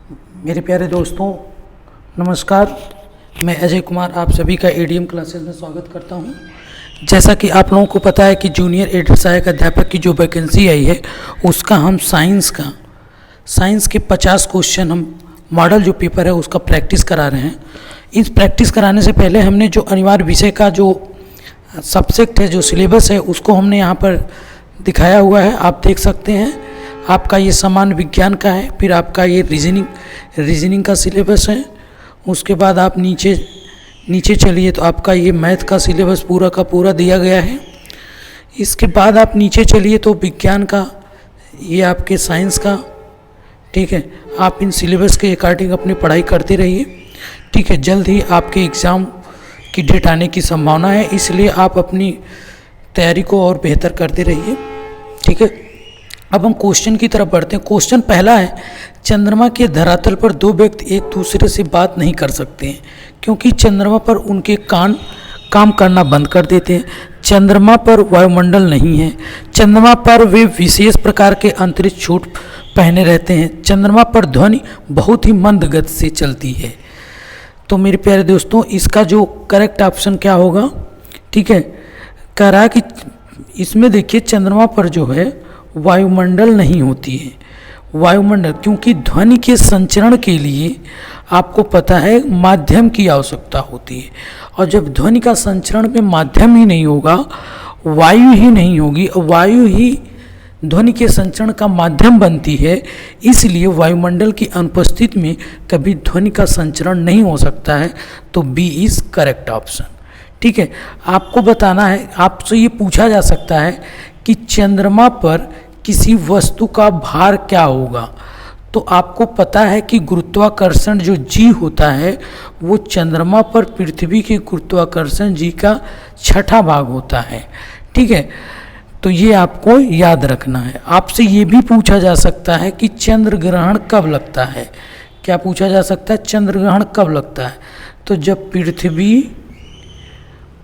मेरे प्यारे दोस्तों, नमस्कार। मैं अजय कुमार आप सभी का एडीएम क्लासेस में स्वागत करता हूं। जैसा कि आप लोगों को पता है कि जूनियर एडेड सहायक अध्यापक की जो वैकेंसी आई है उसका हम साइंस के 50 क्वेश्चन हम मॉडल जो पेपर है उसका प्रैक्टिस करा रहे हैं। इस प्रैक्टिस कराने से पहले हमने जो अनिवार्य विषय का जो सब्जेक्ट है, जो सिलेबस है, उसको हमने यहाँ पर दिखाया हुआ है, आप देख सकते हैं। आपका ये सामान्य विज्ञान का है, फिर आपका ये रीजनिंग का सिलेबस है। उसके बाद आप नीचे चलिए तो आपका ये मैथ का सिलेबस पूरा का पूरा दिया गया है। इसके बाद आप नीचे चलिए तो विज्ञान का, ये आपके साइंस का, ठीक है। आप इन सिलेबस के अकॉर्डिंग अपनी पढ़ाई करते रहिए, ठीक है। जल्द ही आपके एग्ज़ाम की डेट आने की संभावना है, इसलिए आप अपनी तैयारी को और बेहतर करते रहिए, ठीक है। अब हम क्वेश्चन की तरफ बढ़ते हैं। क्वेश्चन पहला है, चंद्रमा के धरातल पर दो व्यक्ति एक दूसरे से बात नहीं कर सकते हैं क्योंकि चंद्रमा पर उनके कान काम करना बंद कर देते हैं। चंद्रमा पर वायुमंडल नहीं है। चंद्रमा पर वे विशेष प्रकार के अंतरिक्ष सूट पहने रहते हैं। चंद्रमा पर ध्वनि बहुत ही मंद गति से चलती है। तो मेरे प्यारे दोस्तों, इसका जो करेक्ट ऑप्शन क्या होगा, ठीक है। कह रहा है कि इसमें देखिए, चंद्रमा पर जो है वायुमंडल नहीं होती है। वायुमंडल, क्योंकि ध्वनि के संचरण के लिए आपको पता है माध्यम की आवश्यकता होती है, और जब ध्वनि का संचरण में माध्यम ही नहीं होगा, वायु ही नहीं होगी, वायु ही ध्वनि के संचरण का माध्यम बनती है, इसलिए वायुमंडल की अनुपस्थिति में कभी ध्वनि का संचरण नहीं हो सकता है। तो बी इज करेक्ट ऑप्शन, ठीक है। आपको बताना है, आपसे ये पूछा जा सकता है कि चंद्रमा पर किसी वस्तु का भार क्या होगा, तो आपको पता है कि गुरुत्वाकर्षण जो जी होता है वो चंद्रमा पर पृथ्वी के गुरुत्वाकर्षण जी का 6ठा भाग होता है, ठीक है। तो ये आपको याद रखना है। आपसे ये भी पूछा जा सकता है कि चंद्र ग्रहण कब लगता है। क्या पूछा जा सकता है, चंद्र ग्रहण कब लगता है? तो जब पृथ्वी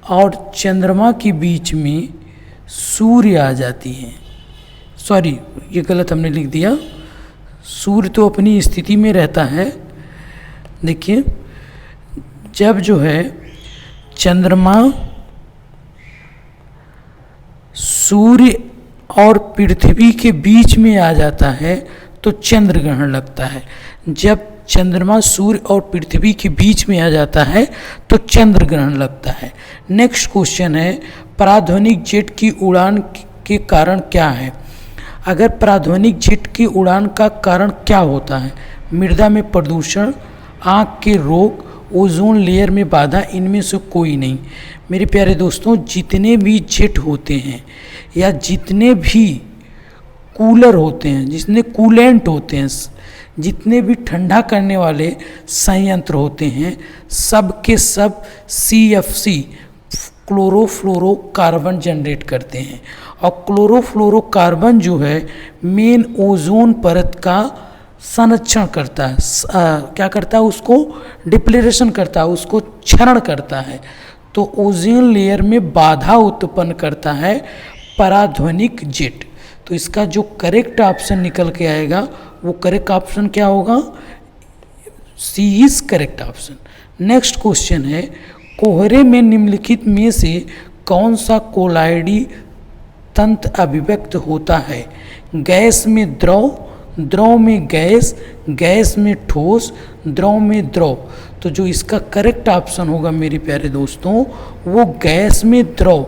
और चंद्रमा के बीच में सूर्य आ जाती है, सॉरी ये गलत हमने लिख दिया, सूर्य तो अपनी स्थिति में रहता है। देखिए, जब जो है चंद्रमा सूर्य और पृथ्वी के बीच में आ जाता है तो चंद्र ग्रहण लगता है। जब चंद्रमा सूर्य और पृथ्वी के बीच में आ जाता है तो चंद्र ग्रहण लगता है। नेक्स्ट क्वेश्चन है, पराध्वनिक जेट की उड़ान के कारण क्या है? अगर पराध्वनिक जेट की उड़ान का कारण क्या होता है? मृदा में प्रदूषण, आँख के रोग, ओजोन लेयर में बाधा, इनमें से कोई नहीं। मेरे प्यारे दोस्तों, जितने भी जेट होते हैं या जितने भी कूलर होते हैं, जितने कूलेंट होते हैं, जितने भी ठंडा करने वाले संयंत्र होते हैं, सब के सब CFC क्लोरोफ्लोरोकार्बन जनरेट करते हैं। और क्लोरोफ्लोरोकार्बन जो है मेन ओजोन परत का संरक्षण करता है, क्या करता है, उसको डिप्लेरेशन करता है, उसको क्षरण करता है। तो ओजोन लेयर में बाधा उत्पन्न करता है पराध्वनिक जेट। तो इसका जो करेक्ट ऑप्शन निकल के आएगा वो करेक्ट ऑप्शन क्या होगा? C is correct option. Next question है, कोहरे में निम्नलिखित में से कौन सा कोलाइडी तंत्र अभिव्यक्त होता है? गैस में द्रव, द्रव में गैस, गैस में ठोस, द्रव में द्रव। तो जो इसका करेक्ट ऑप्शन होगा मेरे प्यारे दोस्तों, वो गैस में द्रव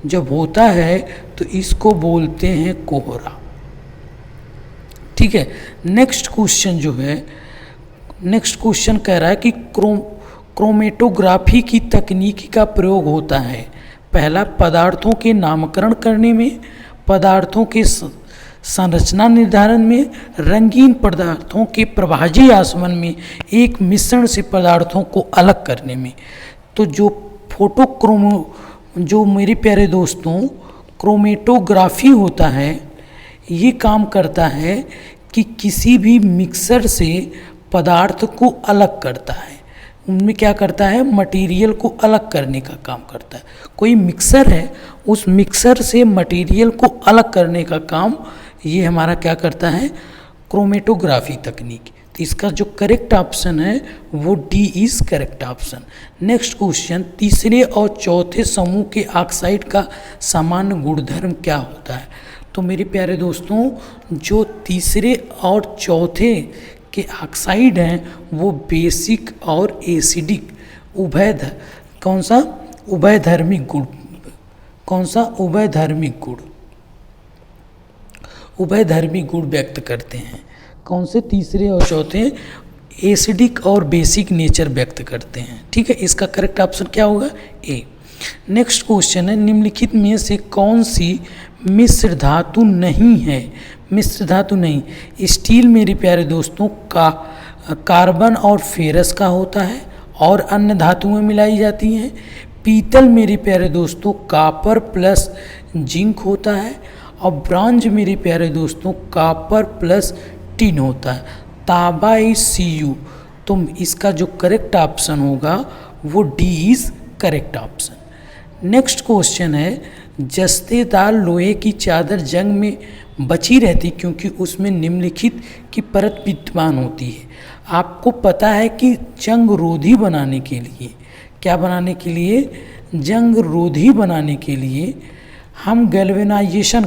जब होता है तो इसको बोलते हैं कोहरा, ठीक है। नेक्स्ट क्वेश्चन जो है, नेक्स्ट क्वेश्चन कह रहा है कि क्रोमेटोग्राफी की तकनीक का प्रयोग होता है। पहला, पदार्थों के नामकरण करने में, पदार्थों के संरचना निर्धारण में, रंगीन पदार्थों के प्रभाजी आसवन में, एक मिश्रण से पदार्थों को अलग करने में। तो जो मेरे प्यारे दोस्तों क्रोमेटोग्राफी होता है, ये काम करता है कि किसी भी मिक्सर से पदार्थ को अलग करता है। उनमें क्या करता है, मटेरियल को अलग करने का काम करता है। कोई मिक्सर है, उस मिक्सर से मटेरियल को अलग करने का काम ये हमारा क्या करता है, क्रोमेटोग्राफी तकनीक। तो इसका जो करेक्ट ऑप्शन है वो D is correct option. Next question, तीसरे और चौथे समूह के ऑक्साइड का सामान्य गुणधर्म क्या होता है? तो मेरे प्यारे दोस्तों, जो तीसरे और चौथे के ऑक्साइड हैं वो बेसिक और एसिडिक उभयधर्मिक गुण व्यक्त करते हैं। कौन से? तीसरे और चौथे एसिडिक और बेसिक नेचर व्यक्त करते हैं। ठीक है, इसका करेक्ट ऑप्शन क्या होगा? ए। नेक्स्ट क्वेश्चन है, निम्नलिखित में से कौन सी मिश्र धातु नहीं है? मिश्र धातु नहीं, स्टील मेरे प्यारे दोस्तों का कार्बन और फेरस का होता है और अन्य धातुएं मिलाई जाती हैं। पीतल मेरे प्यारे दोस्तों कॉपर प्लस जिंक होता है और ब्रॉन्ज मेरे प्यारे दोस्तों कॉपर प्लस टिन होता है। तांबा इज Cu। तो इसका जो करेक्ट ऑप्शन होगा वो D is correct option. Next question है, जस्तेदार लोहे की चादर जंग में बची रहती क्योंकि उसमें निम्नलिखित की परत विद्यमान होती है। आपको पता है कि जंग रोधी बनाने के लिए, क्या बनाने के लिए? जंग रोधी बनाने के लिए हम गैल्वेनाइजेशन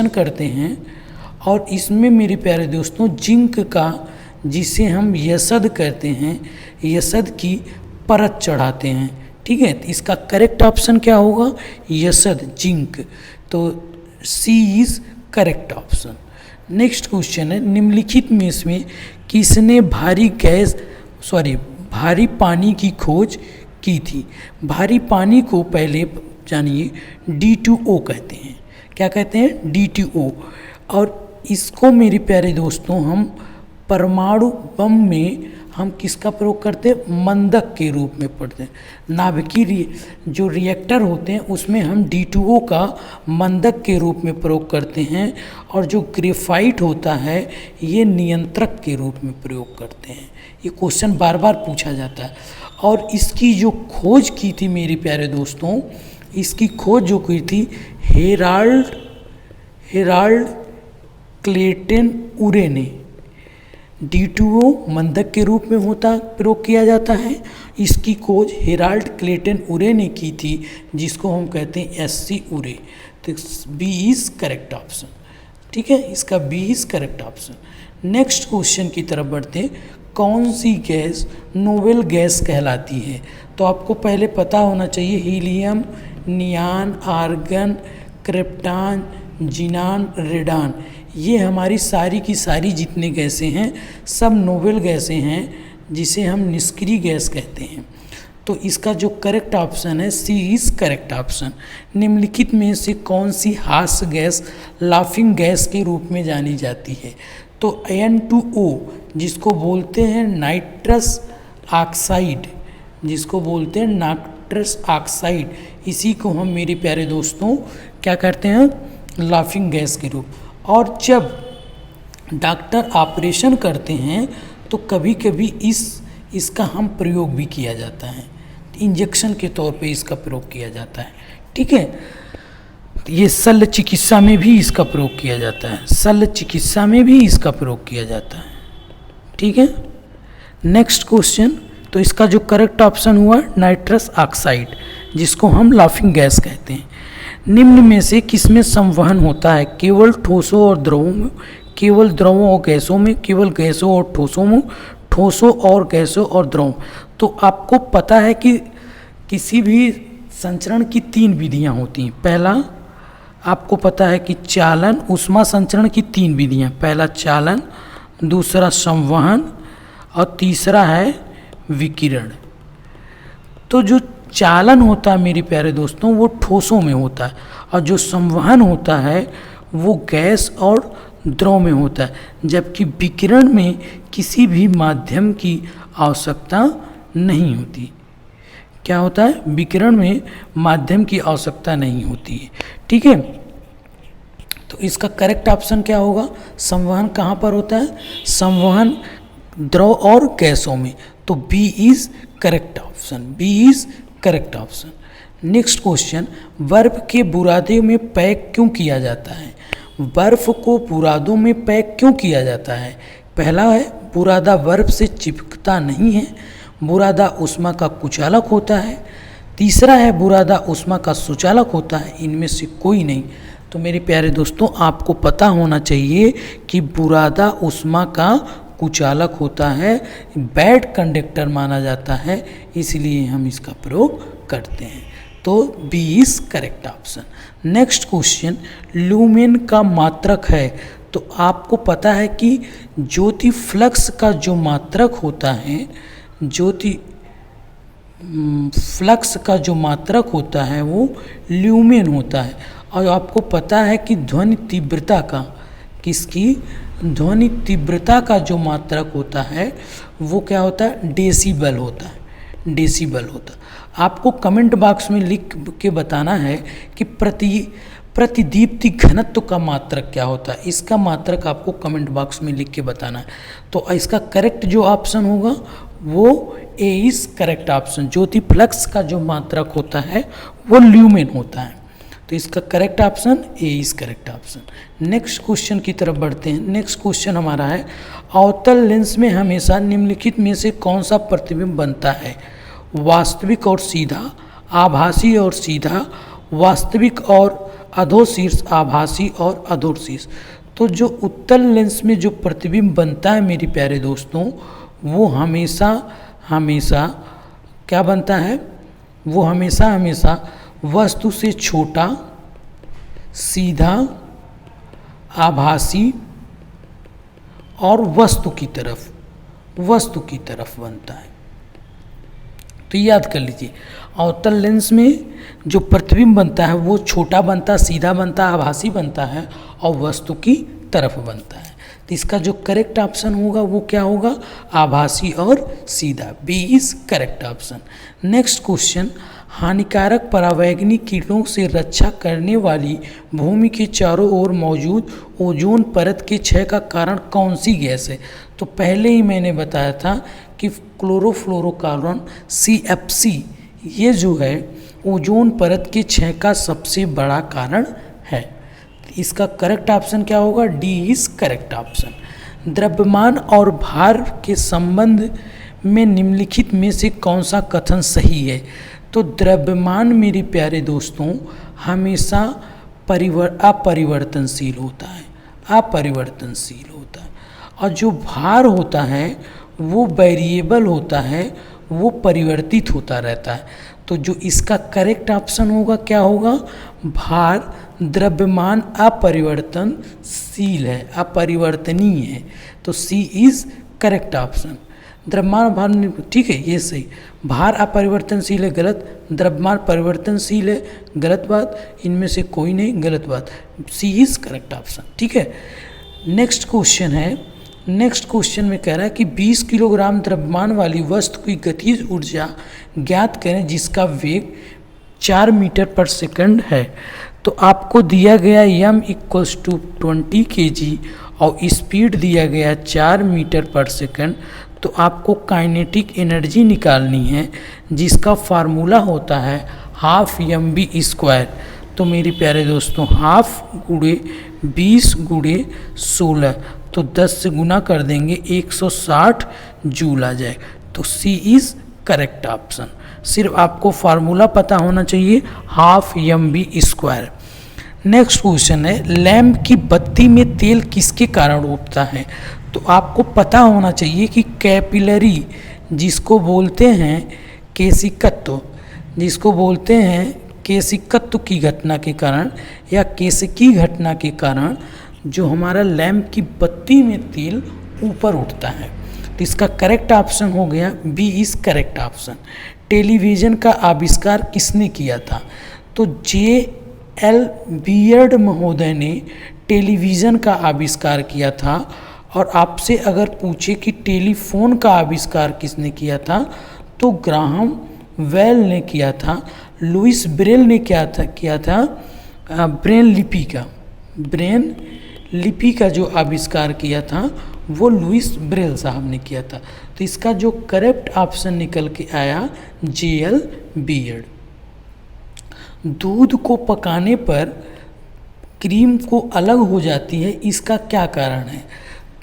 करते हैं और इसमें मेरे प्यारे दोस्तों जिंक का, जिसे हम यसद कहते हैं, यसद की परत चढ़ाते हैं। ठीक है, तो इसका करेक्ट ऑप्शन क्या होगा? यसद, जिंक। तो C is correct option. Next question है, निम्नलिखित में से किसने भारी पानी की खोज की थी? भारी पानी को पहले जानिए D2O कहते हैं। क्या कहते हैं? D2O। और इसको मेरे प्यारे दोस्तों हम परमाणु बम में हम किसका प्रयोग करते हैं? मंदक के रूप में पढ़ते हैं। नाभिकीय जो रिएक्टर होते हैं उसमें हम D2O का मंदक के रूप में प्रयोग करते हैं और जो ग्रेफाइट होता है ये नियंत्रक के रूप में प्रयोग करते हैं। ये क्वेश्चन बार बार पूछा जाता है। और इसकी जो खोज की थी मेरे प्यारे दोस्तों, इसकी खोज जो की थी हेराल्ड क्लेटन उरे ने। D2O मंदक के रूप में प्रयोग किया जाता है। इसकी खोज हेराल्ड क्लेटन उरे ने की थी, जिसको हम कहते हैं SC उरे। तो बी इज करेक्ट ऑप्शन। ठीक है, इसका B is correct option. Next question की तरफ बढ़ते हैं, कौन सी गैस नोबेल गैस कहलाती है? तो आपको पहले पता होना चाहिए, हीलियम, नियान, आर्गन, क्रिप्टॉन, जिनान, रेडान, ये हमारी सारी की सारी जितने गैसें हैं सब नोबेल गैसें हैं, जिसे हम निष्क्रिय गैस कहते हैं। तो इसका जो करेक्ट ऑप्शन है सी इज करेक्ट ऑप्शन। निम्नलिखित में से कौन सी हास्य गैस लाफिंग गैस के रूप में जानी जाती है? तो N2O, जिसको बोलते हैं नाइट्रस ऑक्साइड, इसी को हम मेरे प्यारे दोस्तों क्या करते हैं? लाफिंग गैस के रूप। और जब डॉक्टर ऑपरेशन करते हैं तो कभी कभी इसका हम प्रयोग भी किया जाता है, इंजेक्शन के तौर पे इसका प्रयोग किया जाता है। ठीक है, ये शल्य चिकित्सा में भी इसका प्रयोग किया जाता है। ठीक है, नेक्स्ट क्वेश्चन, तो इसका जो करेक्ट ऑप्शन हुआ नाइट्रस ऑक्साइड, जिसको हम लाफिंग गैस कहते हैं। निम्न में से किसमें संवहन होता है? केवल ठोसों और द्रवों में, केवल द्रवों और गैसों में, केवल गैसों और ठोसों में, ठोसों और गैसों और द्रवों। तो आपको पता है कि किसी भी संचरण की 3 विधियां होती हैं। पहला आपको पता है कि चालन, ऊष्मा संचरण की 3 विधियां, पहला चालन, दूसरा संवहन और तीसरा है विकिरण। तो जो चालन होता है मेरे प्यारे दोस्तों वो ठोसों में होता है, और जो संवहन होता है वो गैस और द्रव में होता है, जबकि विकिरण में किसी भी माध्यम की आवश्यकता नहीं होती। क्या होता है? विकिरण में माध्यम की आवश्यकता नहीं होती है। ठीक है, तो इसका करेक्ट ऑप्शन क्या होगा? संवहन कहाँ पर होता है? संवहन द्रव और गैसों में। तो B is correct option. Next question, बर्फ के बुरादे में पैक क्यों किया जाता है? बर्फ को बुरादों में पैक क्यों किया जाता है? पहला है बुरादा बर्फ से चिपकता नहीं है, बुरादा ऊष्मा का कुचालक होता है। तीसरा है बुरादा ऊष्मा का सुचालक होता है। इनमें से कोई नहीं। तो मेरे प्यारे दोस्तों, आपको पता होना चाहिए कि बुरादा ऊष्मा का कुचालक होता है, बैड कंडक्टर माना जाता है, इसलिए हम इसका प्रयोग करते हैं। तो B is correct option. Next question, लुमेन का मात्रक है। तो आपको पता है कि ज्योति फ्लक्स का जो मात्रक होता है, ज्योति फ्लक्स का जो मात्रक होता है वो ल्यूमेन होता है। और आपको पता है कि ध्वनि तीव्रता का, किसकी, ध्वनि तीव्रता का जो मात्रक होता है वो क्या होता है? डेसिबल होता है, डेसिबल होता है। आपको कमेंट बॉक्स में लिख के बताना है कि प्रतिदीप्ति घनत्व का मात्रक क्या होता है। इसका मात्रक आपको कमेंट बॉक्स में लिख के बताना है। तो इसका करेक्ट जो ऑप्शन होगा वो ए इज करेक्ट ऑप्शन। ज्योति फ्लक्स का जो मात्रक होता है वो ल्यूमेन होता है। तो इसका correct option A is correct option. Next question की तरफ बढ़ते हैं। नेक्स्ट क्वेश्चन हमारा है, अवतल लेंस में हमेशा निम्नलिखित में से कौन सा प्रतिबिंब बनता है? वास्तविक और सीधा, आभासी और सीधा, वास्तविक और अधोशीर्ष, आभासी और अधोशीर्ष। तो जो उत्तल लेंस में जो प्रतिबिंब बनता है मेरे प्यारे दोस्तों, वो हमेशा हमेशा क्या बनता है? वो हमेशा हमेशा वस्तु से छोटा, सीधा, आभासी और वस्तु की तरफ बनता है। तो याद कर लीजिए, अवतल लेंस में जो प्रतिबिंब बनता है वो छोटा बनता, सीधा बनता, आभासी बनता है और वस्तु की तरफ बनता है। तो इसका जो करेक्ट ऑप्शन होगा वो क्या होगा? आभासी और सीधा। B is correct option. Next question, हानिकारक परावैंगनी किरणों से रक्षा करने वाली भूमि के चारों ओर मौजूद ओजोन परत के क्षय का कारण कौन सी गैस है? तो पहले ही मैंने बताया था कि क्लोरोफ्लोरोकार्बन CFC ये जो है ओजोन परत के क्षय का सबसे बड़ा कारण है। इसका करेक्ट ऑप्शन क्या होगा? D is correct option. द्रव्यमान और भार के संबंध में निम्नलिखित में से कौन सा कथन सही है? तो द्रव्यमान मेरे प्यारे दोस्तों हमेशा अपरिवर्तनशील होता है, अपरिवर्तनशील होता है। और जो भार होता है वो वेरिएबल होता है, वो परिवर्तित होता रहता है। तो जो इसका करेक्ट ऑप्शन होगा क्या होगा? भार, द्रव्यमान अपरिवर्तनशील है, अपरिवर्तनीय है। तो सी इज करेक्ट ऑप्शन। द्रव्यमान भार, ठीक है, ये सही। भार अपरिवर्तनशील है, गलत। द्रव्यमान परिवर्तनशील है, गलत बात। इनमें से कोई नहीं, गलत बात। सी इज करेक्ट ऑप्शन, ठीक है। नेक्स्ट क्वेश्चन है, नेक्स्ट क्वेश्चन में कह रहा है कि 20 किलोग्राम द्रव्यमान वाली वस्तु की गतिज ऊर्जा ज्ञात करें जिसका वेग 4 मीटर पर सेकंड है। तो आपको दिया गया m = 20 kg और स्पीड दिया गया 4 मीटर पर सेकंड। तो आपको काइनेटिक एनर्जी निकालनी है जिसका फार्मूला होता है ½ mv²। तो मेरे प्यारे दोस्तों, हाफ गुणे 20 गुणे 16, तो 10 से गुना कर देंगे 160 जूल आ जाएगा। तो सी इज़ करेक्ट ऑप्शन। सिर्फ आपको फार्मूला पता होना चाहिए, ½ mv²। नेक्स्ट क्वेश्चन है, लैंप की बत्ती में तेल किसके कारण उठता है? तो आपको पता होना चाहिए कि कैपिलरी जिसको बोलते हैं केशिकत्व, जिसको बोलते हैं केशिकत्व की घटना के कारण या केशिकी घटना के कारण जो हमारा लैंप की बत्ती में तेल ऊपर उठता है। तो इसका करेक्ट ऑप्शन हो गया B is correct option. Television का आविष्कार किसने किया था? तो J.L. बियर्ड महोदय ने टेलीविज़न का आविष्कार किया था। और आपसे अगर पूछे कि टेलीफोन का आविष्कार किसने किया था, तो ग्राहम वेल ने किया था। लुइस ब्रेल ने किया था ब्रेन लिपि का जो आविष्कार किया था वो लुइस ब्रेल साहब ने किया था। तो इसका जो करेक्ट ऑप्शन निकल के आया J.L. बियर्ड। दूध को पकाने पर क्रीम को अलग हो जाती है, इसका क्या कारण है?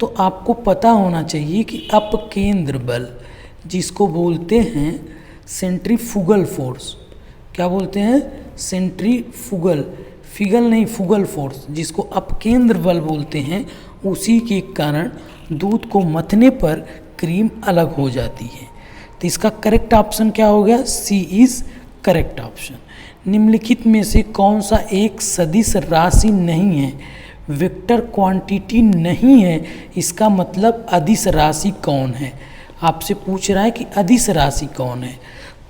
तो आपको पता होना चाहिए कि अपकेंद्र बल, जिसको बोलते हैं सेंट्रीफ्यूगल फोर्स, क्या बोलते हैं? सेंट्रीफ्यूगल, फिगल नहीं फुगल फोर्स, जिसको अपकेंद्र बल बोलते हैं, उसी के कारण दूध को मथने पर क्रीम अलग हो जाती है। तो इसका करेक्ट ऑप्शन क्या हो गया? सी इज करेक्ट ऑप्शन। निम्नलिखित में से कौन सा एक सदिश राशि नहीं है? वेक्टर क्वांटिटी नहीं है, इसका मतलब अदिश राशि कौन है? आपसे पूछ रहा है कि अदिश राशि कौन है।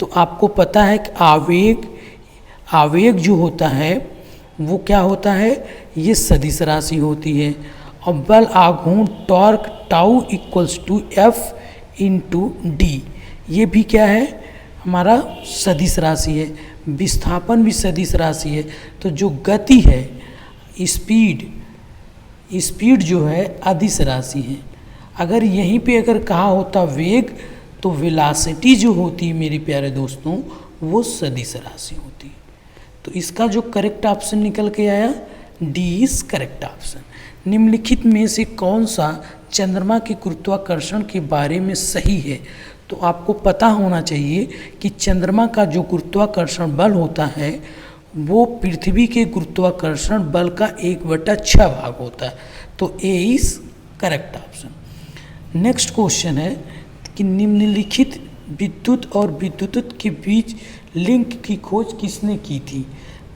तो आपको पता है कि आवेग जो होता है वो क्या होता है? ये सदिश राशि होती है। और बल आघूर्ण torque tau equals to F into D, ये भी क्या है? हमारा सदिश राशि है। विस्थापन भी सदिश राशि है। तो जो गति है, स्पीड जो है अदिश राशि है। अगर यहीं पे अगर कहा होता वेग, तो वेलोसिटी जो होती है मेरे प्यारे दोस्तों, वो सदिश राशि होती है। तो इसका जो करेक्ट ऑप्शन निकल के आया, डी इज करेक्ट ऑप्शन। निम्नलिखित में से कौन सा चंद्रमा के गुरुत्वाकर्षण के बारे में सही है? तो आपको पता होना चाहिए कि चंद्रमा का जो गुरुत्वाकर्षण बल होता है वो पृथ्वी के गुरुत्वाकर्षण बल का 1/6 भाग होता है। तो A is correct option. Next question है कि निम्नलिखित विद्युत और विद्युत के बीच लिंक की खोज किसने की थी?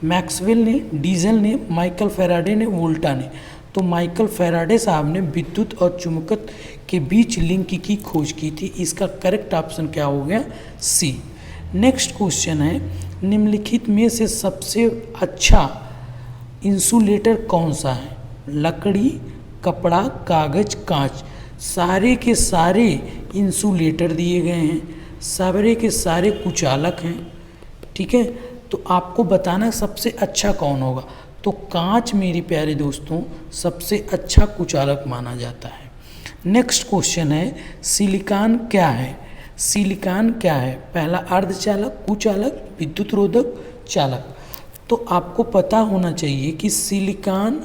मैक्सवेल ने, डीजल ने, माइकल फैराडे ने, वोल्टा ने। तो माइकल फैराडे साहब ने विद्युत और चुंबकत्व के बीच लिंक की खोज की थी। इसका करेक्ट ऑप्शन क्या हो गया? सी। नेक्स्ट क्वेश्चन है, निम्नलिखित में से सबसे अच्छा इंसुलेटर कौन सा है? लकड़ी, कपड़ा, कागज, कांच। सारे के सारे इंसुलेटर दिए गए हैं, सारे के सारे कुचालक हैं, ठीक है। तो आपको बताना सबसे अच्छा कौन होगा। तो कांच मेरे प्यारे दोस्तों सबसे अच्छा कुचालक माना जाता है। नेक्स्ट क्वेश्चन है, सिलिकॉन क्या है? सिलिकॉन क्या है? पहला अर्धचालक, कुचालक, विद्युत रोधक, चालक। तो आपको पता होना चाहिए कि सिलिकॉन,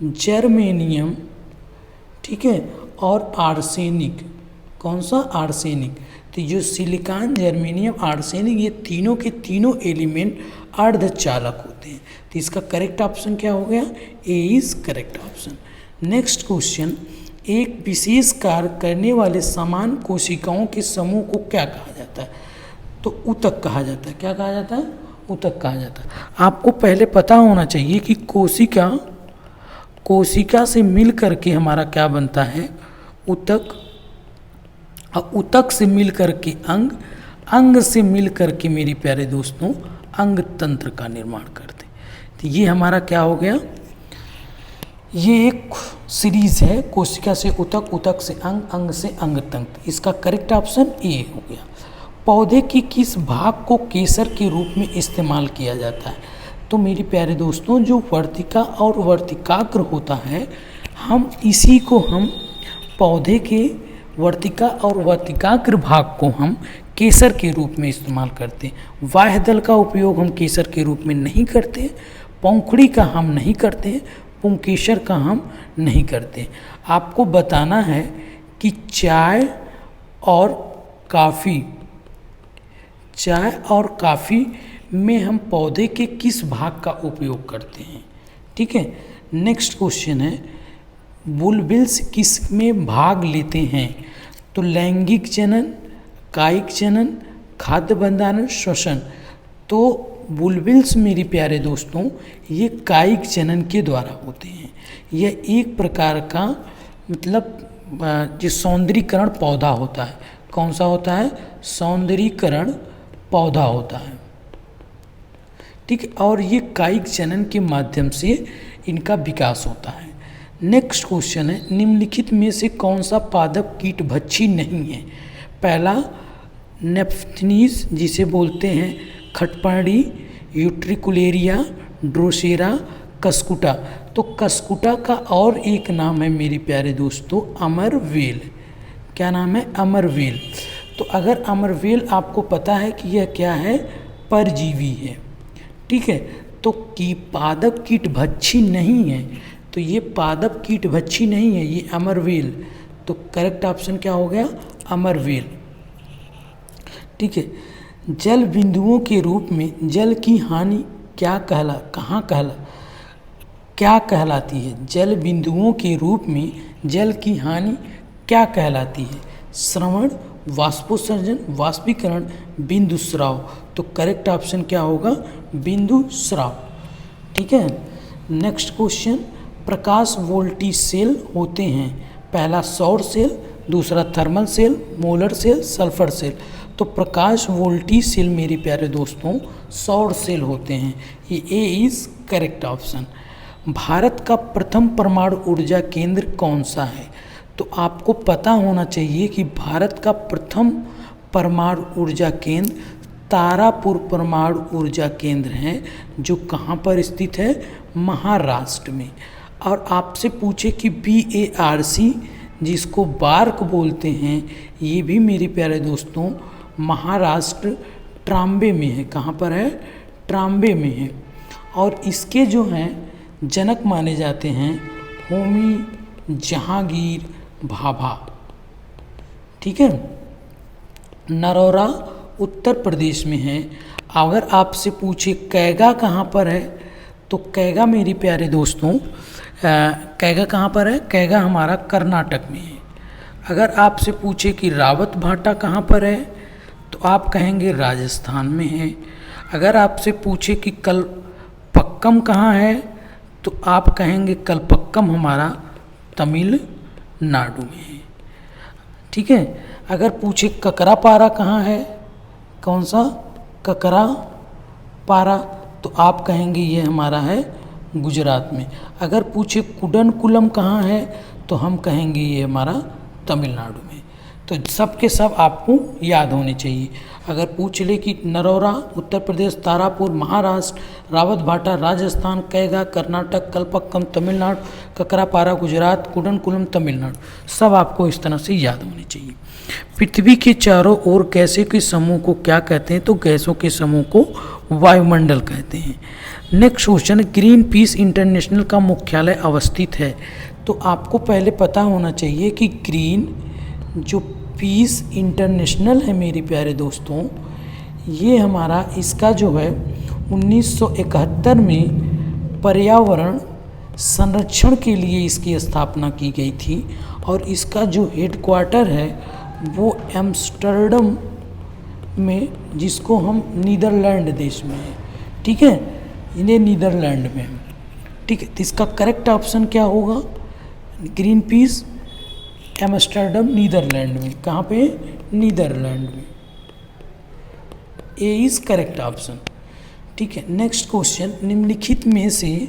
जर्मेनियम, ठीक है, और आर्सेनिक। कौन सा? आर्सेनिक। तो जो सिलिकॉन, जर्मेनियम, आर्सेनिक, ये तीनों के तीनों एलिमेंट अर्धचालक होते हैं। तो इसका करेक्ट ऑप्शन क्या हो गया? A is correct option. Next question, एक विशेष कार्य करने वाले समान कोशिकाओं के समूह को क्या कहा जाता है? तो ऊतक कहा जाता है। क्या कहा जाता है? ऊतक कहा जाता है। आपको पहले पता होना चाहिए कि कोशिका से मिल करके हमारा क्या बनता है? ऊतक। और ऊतक से मिल करके अंग, अंग से मिल करके मेरे प्यारे दोस्तों अंग तंत्र का निर्माण करते। तो ये हमारा क्या हो गया? ये एक सीरीज है, कोशिका से ऊतक, ऊतक से अंग, अंग से अंग तंत्र। इसका करेक्ट ऑप्शन ए हो गया। पौधे की किस भाग को केसर के रूप में इस्तेमाल किया जाता है? तो मेरे प्यारे दोस्तों जो वर्तिका और वर्तिकाग्र होता है, हम इसी को हम पौधे के वर्तिका और वर्तिकाग्र भाग को हम केसर के रूप में इस्तेमाल करते हैं। बाह्य दल का उपयोग हम केसर के रूप में नहीं करते, पंखुड़ी का हम नहीं करते, पुंकेसर का हम नहीं करते। आपको बताना है कि चाय और कॉफ़ी में हम पौधे के किस भाग का उपयोग करते हैं, ठीक है। नेक्स्ट क्वेश्चन है, बुलबिल्स किस में भाग लेते हैं? तो लैंगिक जनन, कायिक जनन, खाद्य बंधारण, श्वसन। तो बुलबिल्स मेरे प्यारे दोस्तों ये कायिक जनन के द्वारा होते हैं। यह एक प्रकार का मतलब जो सौंदर्यीकरण पौधा होता है। कौन सा होता है? सौंदर्यीकरण पौधा होता है, ठीक है। और ये कायिक जनन के माध्यम से इनका विकास होता है। नेक्स्ट क्वेश्चन है, निम्नलिखित में से कौन सा पादप कीटभक्षी नहीं है? पहला नेफ्थनीज, जिसे बोलते हैं खटपर्णी, यूट्रिकुलेरिया, ड्रोसेरा, कस्कुटा। तो कस्कुटा का और एक नाम है मेरे प्यारे दोस्तों अमरवेल। क्या नाम है? अमरवेल। तो अगर अमरवेल आपको पता है कि यह क्या है? परजीवी है, ठीक है। तो कि पादप कीट भक्षी नहीं है, तो ये पादप कीट भक्षी नहीं है, ये अमरवेल। तो करेक्ट ऑप्शन क्या हो गया? अमरवेल। ठीक है। जल बिंदुओं के रूप में जल की हानि क्या कहलाती है? जल बिंदुओं के रूप में जल की हानि क्या कहलाती है? श्रवण, वाष्पोत्सर्जन, वाष्पीकरण, बिंदु स्राव। तो करेक्ट ऑप्शन क्या होगा? बिंदु स्राव। ठीक है। नेक्स्ट क्वेश्चन, प्रकाश वोल्टेज सेल होते हैं, पहला सौर सेल, दूसरा thermal cell, molar cell, sulphur cell. तो प्रकाश वोल्टेज सेल मेरे प्यारे दोस्तों सौर सेल होते हैं, ये ए इज करेक्ट ऑप्शन। भारत का प्रथम परमाणु ऊर्जा केंद्र कौन सा है? तो आपको पता होना चाहिए कि भारत का प्रथम परमाणु ऊर्जा केंद्र तारापुर परमाणु ऊर्जा केंद्र है, जो कहाँ पर स्थित है? महाराष्ट्र में। और आपसे पूछे कि BARC जिसको बार्क बोलते हैं, ये भी मेरे प्यारे दोस्तों महाराष्ट्र ट्राम्बे में है। कहाँ पर है? ट्राम्बे में है। और इसके जो हैं जनक माने जाते हैं होमी जहांगीर भाभा। ठीक है। नरोरा उत्तर प्रदेश में है। अगर आपसे पूछे कैगा कहाँ पर है, तो कैगा मेरे प्यारे दोस्तों कैगा कहाँ पर है? कैगा हमारा कर्नाटक में है। अगर आपसे पूछे कि रावत भाटा कहाँ पर है, तो आप कहेंगे राजस्थान में है। अगर आपसे पूछे कि कलपक्कम कहाँ है, तो आप कहेंगे कलपक्कम हमारा तमिलनाडु में है। ठीक है। अगर पूछे ककरापारा कहाँ है, कौन सा? ककरापारा, तो आप कहेंगे ये हमारा है गुजरात में। अगर पूछे कुडनकुलम कहाँ है, तो हम कहेंगे ये हमारा तमिलनाडु में। तो सब के सब आपको याद होने चाहिए। अगर पूछ ले कि नरोरा उत्तर प्रदेश, तारापुर महाराष्ट्र, रावत भाटा राजस्थान, कैगा कर्नाटक, कलपक्कम तमिलनाडु, ककरापारा गुजरात, कुडनकुलम तमिलनाडु, सब आपको इस तरह से याद होने चाहिए। पृथ्वी के चारों ओर गैसों के समूह को क्या कहते हैं? तो गैसों के समूह को वायुमंडल कहते हैं। Next question, green peas international का मुख्यालय अवस्थित है। तो आपको पहले पता होना चाहिए कि ग्रीन जो पीस इंटरनेशनल है मेरे प्यारे दोस्तों, ये हमारा इसका जो है 1971 में पर्यावरण संरक्षण के लिए इसकी स्थापना की गई थी। और इसका जो हेडक्वार्टर है वो एम्स्टर्डम में, जिसको हम नीदरलैंड देश में है। ठीक है, इन्हें नीदरलैंड में। ठीक है। तो इसका करेक्ट ऑप्शन क्या होगा? ग्रीन पीस एम्स्टर्डम नीदरलैंड में। कहाँ पे? नीदरलैंड में। ए इज करेक्ट ऑप्शन। ठीक है। नेक्स्ट क्वेश्चन, निम्नलिखित में से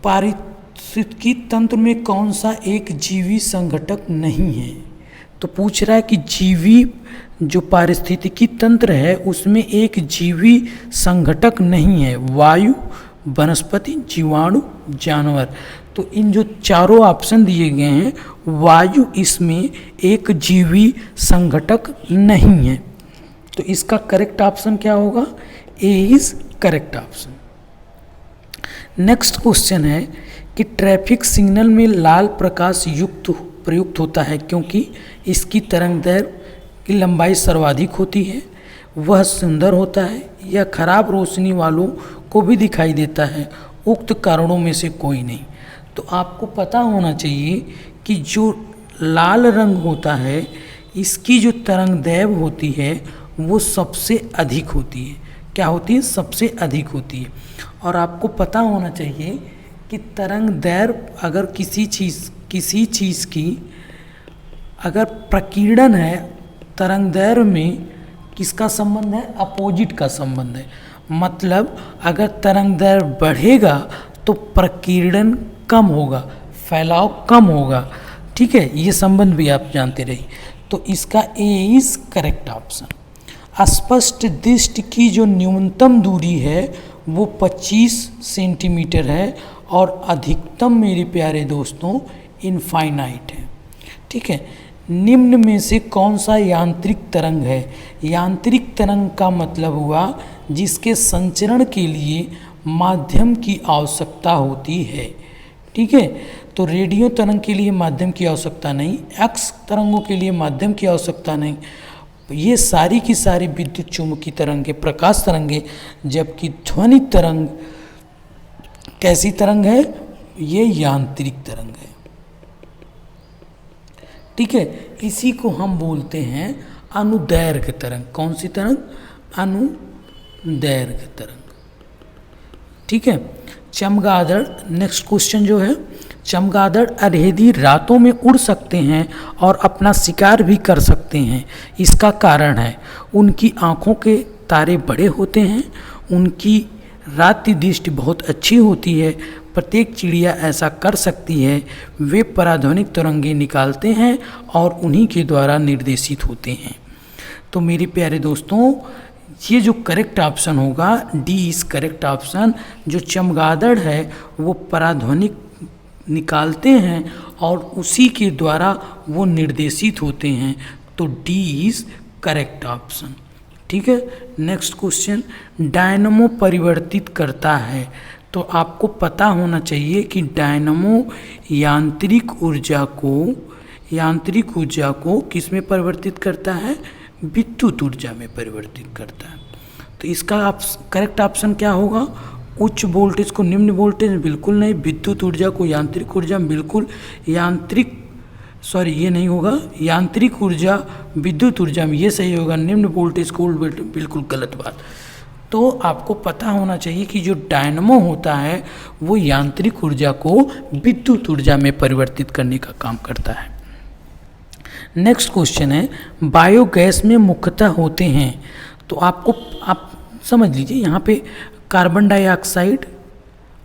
पारिस्थितिकी तंत्र में कौन सा एक जीवी संघटक नहीं है? तो पूछ रहा है कि जीवी जो पारिस्थितिकी तंत्र है उसमें एक जीवी संघटक नहीं है। वायु, वनस्पति, जीवाणु, जानवर। तो इन जो चारों ऑप्शन दिए गए हैं, वायु इसमें एक जीवी संघटक नहीं है। तो इसका करेक्ट ऑप्शन क्या होगा? A is correct option. Next question है कि ट्रैफिक सिग्नल में लाल प्रकाश प्रयुक्त होता है क्योंकि इसकी तरंगदैर्घ्य की लंबाई सर्वाधिक होती है, वह सुंदर होता है, या खराब रोशनी वालों को भी दिखाई देता है। उक्त कारणों में से कोई नहीं। तो आपको पता होना चाहिए कि जो लाल रंग होता है इसकी जो तरंगदैर्घ्य होती है वो सबसे अधिक होती है। क्या होती है? सबसे अधिक होती है। और आपको पता होना चाहिए कि तरंगदैर्घ्य अगर किसी चीज़ की अगर प्रकीर्णन है, तरंगदैर्घ्य में किसका संबंध है? अपोजिट का संबंध है। मतलब अगर तरंगदैर्घ्य बढ़ेगा तो प्रकीर्णन कम होगा, फैलाव कम होगा। ठीक है, ये संबंध भी आप जानते रहिए। तो इसका ए इज करेक्ट ऑप्शन। स्पष्ट दृष्टि की जो न्यूनतम दूरी है वो 25 सेंटीमीटर है और अधिकतम मेरे प्यारे दोस्तों इनफाइनाइट है। ठीक है। निम्न में से कौन सा यांत्रिक तरंग है? यांत्रिक तरंग का मतलब हुआ जिसके संचरण के लिए माध्यम की आवश्यकता होती है। ठीक है, तो रेडियो तरंग के लिए माध्यम की आवश्यकता नहीं, एक्स तरंगों के लिए माध्यम की आवश्यकता नहीं, ये सारी की सारी विद्युत चुम्बकीय तरंगे प्रकाश तरंगे, जबकि ध्वनि तरंग कैसी तरंग है? ये यांत्रिक तरंग है। ठीक है, इसी को हम बोलते हैं अनुदैर्घ्य तरंग। कौन सी तरंग? अनुदैर्घ्य तरंग। ठीक है, चमगादड़, नेक्स्ट क्वेश्चन जो है, चमगादड़ अरहेदी रातों में उड़ सकते हैं और अपना शिकार भी कर सकते हैं। इसका कारण है उनकी आँखों के तारे बड़े होते हैं, उनकी रात्रि दृष्टि बहुत अच्छी होती है। प्रत्येक चिड़िया ऐसा कर सकती है। वे पराध्वनिक तरंगें निकालते हैं और उन्हीं के द्वारा निर्देशित होते हैं। तो मेरे प्यारे दोस्तों, ये जो करेक्ट ऑप्शन होगा डी इज करेक्ट ऑप्शन। जो चमगादड़ है वो पराध्वनिक निकालते हैं और उसी के द्वारा वो निर्देशित होते हैं। तो डी इज करेक्ट ऑप्शन। ठीक है, नेक्स्ट क्वेश्चन, डायनमो परिवर्तित करता है। तो आपको पता होना चाहिए कि डायनमो यांत्रिक ऊर्जा को किस में परिवर्तित करता है? विद्युत ऊर्जा में परिवर्तित करता है। तो इसका करेक्ट ऑप्शन क्या होगा? उच्च वोल्टेज को निम्न वोल्टेज में बिल्कुल नहीं, विद्युत ऊर्जा को यांत्रिक ऊर्जा में बिल्कुल, ये नहीं होगा, यांत्रिक ऊर्जा विद्युत ऊर्जा में, ये सही होगा, निम्न वोल्टेज को बिल्कुल गलत बात। तो आपको पता होना चाहिए कि जो डायनमो होता है वो यांत्रिक ऊर्जा को विद्युत ऊर्जा में परिवर्तित करने का काम करता है। नेक्स्ट क्वेश्चन है, बायोगैस में मुख्यतः होते हैं। तो आप समझ लीजिए, यहाँ पे कार्बन डाइऑक्साइड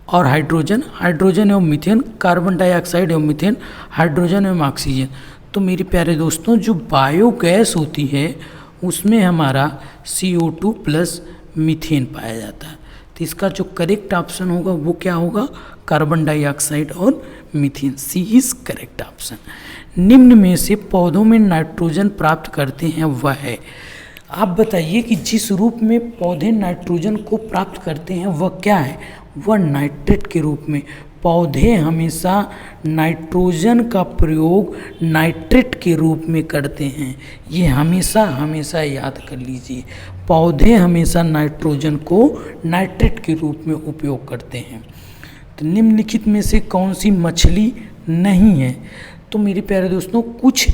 और हाइड्रोजन एवं मीथेन, कार्बन डाइऑक्साइड एवं मीथेन, हाइड्रोजन एवं ऑक्सीजन। तो मेरे प्यारे दोस्तों, जो बायोगैस होती है उसमें हमारा CO2 प्लस मीथेन पाया जाता है। तो इसका जो करेक्ट ऑप्शन होगा वो क्या होगा? कार्बन डाइऑक्साइड और methane. C is correct option. निम्न में से पौधों में नाइट्रोजन प्राप्त करते हैं वह है। आप बताइए कि जिस रूप में पौधे नाइट्रोजन को प्राप्त करते हैं वह क्या है? वह नाइट्रेट के रूप में। पौधे हमेशा नाइट्रोजन का प्रयोग नाइट्रेट के रूप में करते हैं। ये हमेशा याद कर लीजिए, पौधे हमेशा नाइट्रोजन को नाइट्रेट के रूप में उपयोग करते हैं। तो निम्नलिखित में से कौन सी मछली नहीं है? तो मेरे प्यारे दोस्तों, कुछ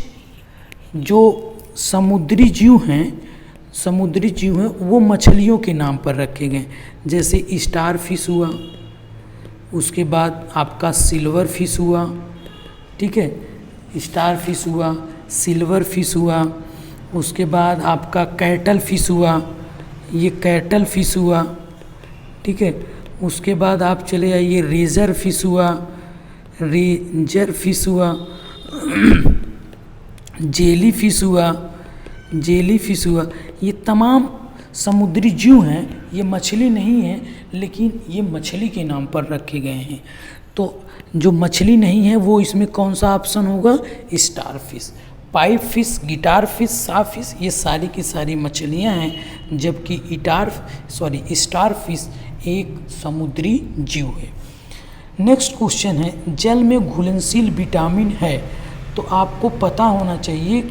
जो समुद्री जीव हैं वो मछलियों के नाम पर रखे गए, जैसे स्टार फिश हुआ, उसके बाद आपका सिल्वर फिश हुआ। ठीक है, स्टार फिश हुआ, सिल्वर फिश हुआ, उसके बाद आपका कैटल फिश हुआ, ये कैटल फिश हुआ। ठीक है, उसके बाद आप चले आइए, रेजर फिश हुआ, जेली फिश हुआ। ये तमाम समुद्री जीव हैं, ये मछली नहीं है, लेकिन ये मछली के नाम पर रखे गए हैं। तो जो मछली नहीं है वो इसमें कौन सा ऑप्शन होगा? Star fish, pipe fish, guitar fish, सा फिश, ये सारी की सारी मछलियां हैं, जबकि स्टार फिश एक समुद्री जीव है। नेक्स्ट क्वेश्चन है, जल में घुलनशील विटामिन है। तो आपको पता होना चाहिए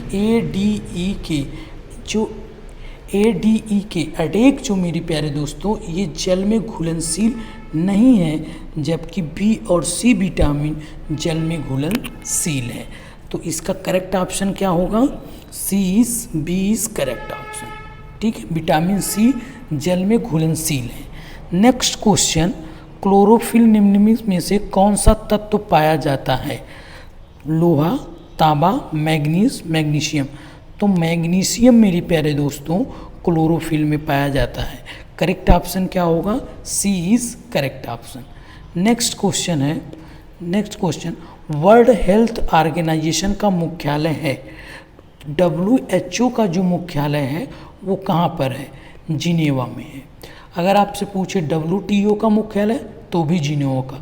ADE के अडेक जो मेरे प्यारे दोस्तों, ये जल में घुलनशील नहीं है, जबकि B और C विटामिन जल में घुलनशील है। तो इसका करेक्ट ऑप्शन क्या होगा? B is correct option. ठीक है, विटामिन C जल में घुलनशील है। नेक्स्ट क्वेश्चन, क्लोरोफिल निम्न में से कौन सा तत्व पाया जाता है? लोहा, तांबा, मैग्नीशियम। तो मैग्नीशियम मेरे प्यारे दोस्तों क्लोरोफिल में पाया जाता है। करेक्ट ऑप्शन क्या होगा? C is correct option. Next question, World Health Organization का मुख्यालय है। WHO का जो मुख्यालय है वो कहाँ पर है? जिनेवा में है। अगर आपसे पूछे WTO का मुख्यालय तो भी जिनेवा का।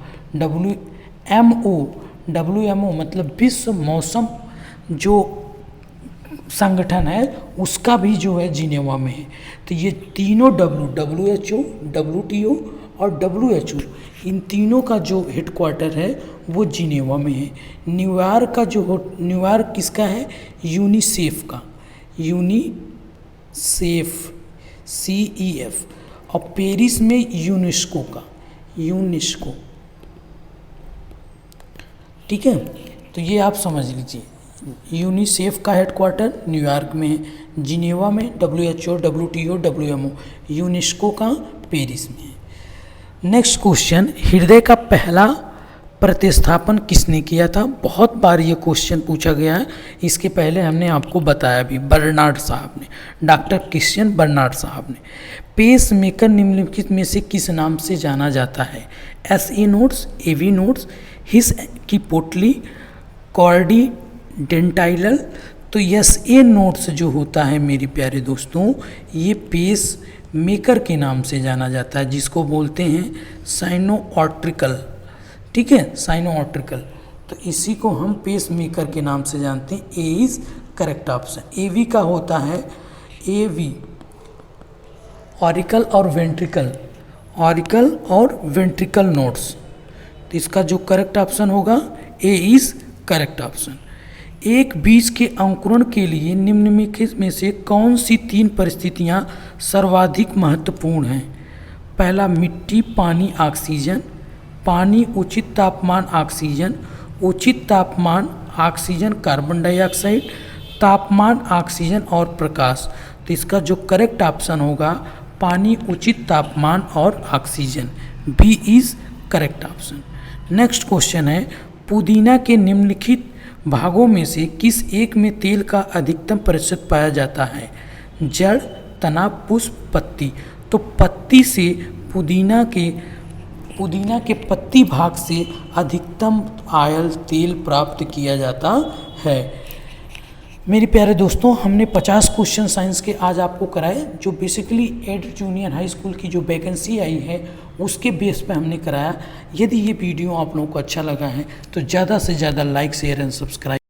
WMO मतलब विश्व मौसम जो संगठन है उसका भी जो है जिनेवा में है। तो ये तीनों WHO, WTO और WHO, इन तीनों का जो हेडक्वार्टर है वो जिनेवा में है। न्यूयॉर्क किसका है? यूनिसेफ का, यूनिसेफ CEF। और पेरिस में यूनेस्को का, यूनेस्को। ठीक है, तो ये आप समझ लीजिए, यूनिसेफ का हेडक्वार्टर न्यूयॉर्क में है, जिनेवा में WHO, WTO, WMO, यूनेस्को का पेरिस में है। नेक्स्ट क्वेश्चन, हृदय का पहला प्रतिस्थापन किसने किया था? बहुत बार ये क्वेश्चन पूछा गया है, इसके पहले हमने आपको बताया भी, बर्नार्ड साहब ने, डॉक्टर क्रिश्चियन बर्नार्ड साहब ने। पेस मेकर निम्नलिखित में से किस नाम से जाना जाता है? SA नोड्स, AV नोड्स, हिस की पोटली, कॉर्डी डेंटाइलल। तो SA नोड्स जो होता है मेरे प्यारे दोस्तों, ये पेस मेकर के नाम से जाना जाता है, जिसको बोलते हैं साइनोऑर्ट्रिकल। ठीक है, साइनोऑर्ट्रिकल। तो इसी को हम पेस मेकर के नाम से जानते हैं। ए इज करेक्ट ऑप्शन। AV का होता है AV, ऑरिकल और वेंट्रिकल, ऑरिकल और वेंट्रिकल नोड्स। तो इसका जो करेक्ट ऑप्शन होगा ए इज करेक्ट ऑप्शन। एक बीज के अंकुरण के लिए निम्नलिखित में से कौन सी 3 परिस्थितियां सर्वाधिक महत्वपूर्ण हैं? पहला, मिट्टी, पानी, ऑक्सीजन। पानी, उचित तापमान, ऑक्सीजन। उचित तापमान, ऑक्सीजन, कार्बन डाइऑक्साइड। तापमान, ऑक्सीजन और प्रकाश। तो इसका जो करेक्ट ऑप्शन होगा पानी, उचित तापमान और oxygen, B is correct option. Next question है, पुदीना के निम्नलिखित भागों में से किस एक में तेल का अधिकतम प्रतिशत पाया जाता है? जड़, तना, पुष्प, पत्ती। तो पत्ती से पुदीना के पत्ती भाग से अधिकतम आयल तेल प्राप्त किया जाता है। मेरे प्यारे दोस्तों, हमने 50 क्वेश्चन साइंस के आज आपको कराए, जो basically aided junior high school की जो वैकेंसी आई है उसके बेस पे हमने कराया। यदि ये वीडियो आप लोगों को अच्छा लगा है तो ज़्यादा से ज़्यादा लाइक, शेयर एंड सब्सक्राइब